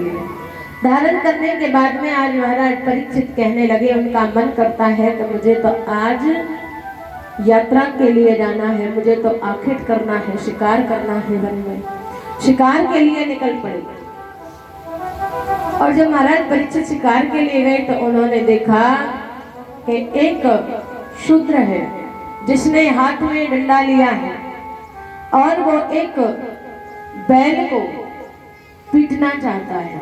लिया। धारण करने के बाद में आज महाराज परीक्षित कहने लगे, उनका मन करता है कि मुझे तो आज यात्रा के लिए जाना है, मुझे तो आखेट करना है, शिकार करना है, वन में शिकार के लिए निकल पड़े। और जब महाराज परीक्षित शिकार के लिए गए तो उन्होंने देखा कि एक शूद्र है जिसने हाथ में डंडा लिया है और वो एक बैल को पीटना चाहता है।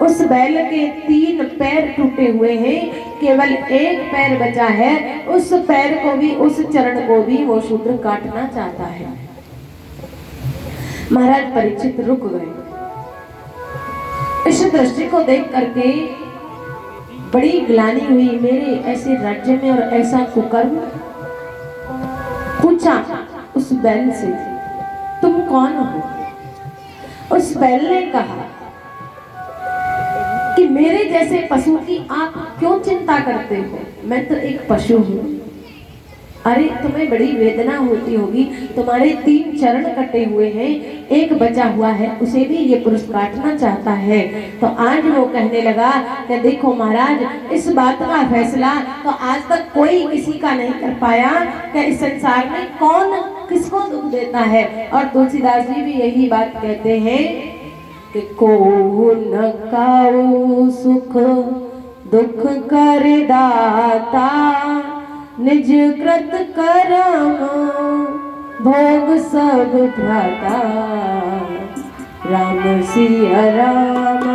उस बैल के 3 पैर टूटे हुए हैं, केवल एक पैर बचा है। उस पैर को भी, उस चरण को भी वो शूद्र काटना चाहता है। महाराज परीक्षित रुक गए। इस दृष्टि को देख करके बड़ी ग्लानि हुई, मेरे ऐसे राज्य में और ऐसा कुकर्म। पूछा उस बैल से, तुम कौन हो? उस बैल ने कहा कि मेरे जैसे पशु की आप क्यों चिंता करते हो? मैं तो एक पशु हूँ। अरे तुम्हें बड़ी वेदना होती होगी, तुम्हारे 3 चरण कटे हुए हैं, एक बचा हुआ है, उसे भी ये पुरुष काटना चाहता है। तो आज वो कहने लगा कि देखो महाराज, इस बात का फैसला तो आज तक कोई किसी का नहीं कर पाया कि इस संसार में कौन किसको दुख देता है। और तुलसीदास जी भी यही बात कहते हैं कि को न काऊ सुख दुख कर दाता, निज कृत करम भोग सब भ्राता। राम सिया राम।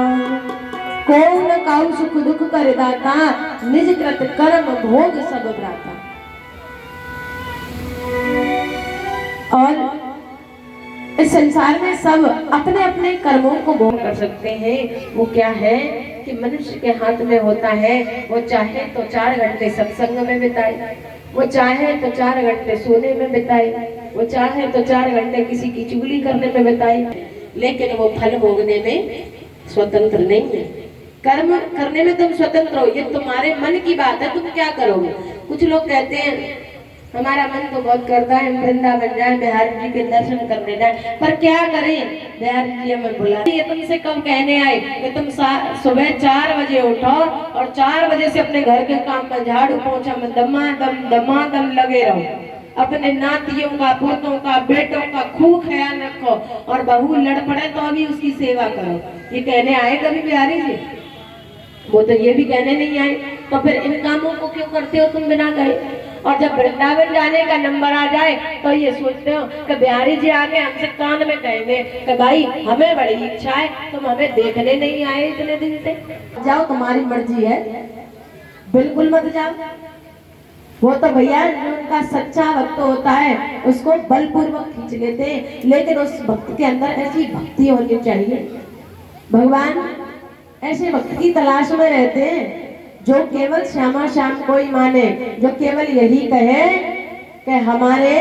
कौन काऊ सुख दुख कर दाता, निज कृत कर्म भोग सब भ्राता। और इस संसार में सब अपने अपने कर्मों को भोग कर सकते हैं। वो क्या है कि मनुष्य के हाथ में होता है, वो चाहे तो 4 घंटे सत्संग में बिताए, वो चाहे तो 4 घंटे सोने में बिताए, वो चाहे तो 4 घंटे किसी की चुगली करने में बिताए, लेकिन वो फल भोगने में स्वतंत्र नहीं है। कर्म करने में तुम स्वतंत्र हो, ये तुम्हारे मन की बात है, तुम क्या करोगे। कुछ लोग कहते हैं हमारा मन तो बहुत करता है वृंदावन जाए, बिहारी जी के दर्शन करने जाए, पर क्या करें, बिहारी जी हमें बुला। ये तुमसे कब कहने आए कि तुम सुबह 4 बजे उठो और 4 बजे से अपने घर के काम में झाड़ू पोछा में दमादम लगे रहो। अपने नातियों का, पोतों का, बेटों का खूब ख्याल रखो, और बहू लड़ पड़े तो अभी उसकी सेवा करो। ये कहने आए कभी बिहारी जी? वो तो ये भी कहने नहीं आए। तो फिर इन कामों को क्यों करते हो तुम बिना गए? और जब वृंदावन जाने का नंबर आ जाए तो ये सोचते हो कि बिहारी जी आके हमसे कान में कहेंगे कि भाई हमें बड़ी इच्छा है, तुम हमें देखने नहीं आए इतने दिन से। जाओ, तुम्हारी मर्जी है, बिल्कुल मत जाओ। वो तो भैया जो उनका सच्चा भक्त होता है उसको बलपूर्वक खींच लेते हैं, लेकिन उस भक्त के अंदर ऐसी भक्ति होनी चाहिए। भगवान ऐसे भक्त की तलाश में रहते हैं जो केवल श्यामा श्याम को ही माने, जो केवल यही कहे कि हमारे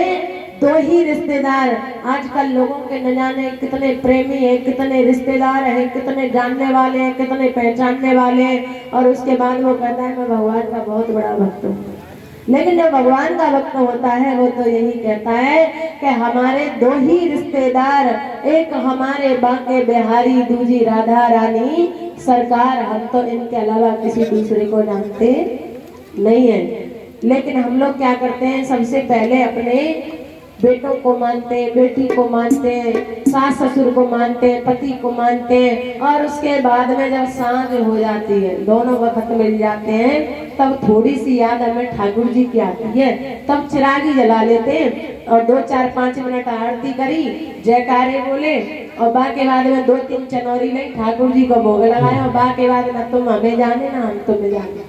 2 ही रिश्तेदार। आजकल लोगों के न जाने कितने प्रेमी हैं, कितने रिश्तेदार हैं, कितने जानने वाले हैं, कितने पहचानने वाले हैं, और उसके बाद वो कहता है मैं भगवान का बहुत बड़ा भक्त हूँ। लेकिन जो भगवान का भक्त होता है वो तो यही कहता है कि हमारे 2 ही रिश्तेदार, एक हमारे बांके बिहारी, दूजी राधा रानी सरकार, हम तो इनके अलावा किसी दूसरे को जानते नहीं है। लेकिन हम लोग क्या करते हैं, सबसे पहले अपने बेटों को मानते हैं, बेटी को मानते हैं, सास ससुर को मानते हैं, पति को मानते हैं, और उसके बाद में जब सांझ हो जाती है, दोनों वक्त मिल जाते हैं, तब थोड़ी सी याद हमें ठाकुर जी की आती है, तब चिरागी जला लेते हैं और 2-4-5 मिनट आरती करी, जयकारे बोले, और बाकी बाद में 2-3 चनौरी ले ठाकुर जी को भोग लगाए, और बाकी बाद में तुम हमें जाने ना हम तुम्हें जाने।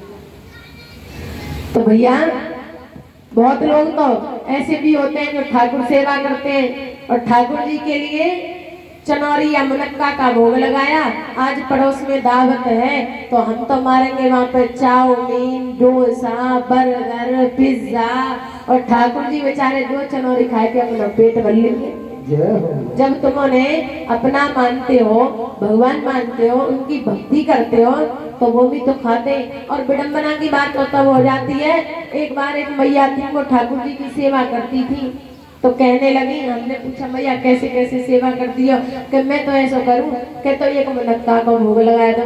तो भैया बहुत लोग तो ऐसे भी होते हैं जो ठाकुर सेवा करते हैं और ठाकुर जी के लिए चनौरी या मुनक्का का भोग लगाया। आज पड़ोस में दावत है तो हम तो मारेंगे वहाँ पे चाउमीन, डोसा, बर्गर, पिज्जा, और ठाकुर जी बेचारे 2 चनौरी खाए के अपना पेट भर लेंगे। जब तुमने अपना मानते हो, भगवान मानते हो, उनकी भक्ति करते हो, तो वो भी तो खाते। और विडंबना की बात तो तब हो जाती है, एक बार एक मैया थी, वो ठाकुर जी की सेवा करती थी, तो कहने लगी, हमने पूछा भैया कैसे कैसे सेवा करती हो, कि मैं तो ऐसा करूं कि तो एक मुनक्का को भोग लगाया दूं,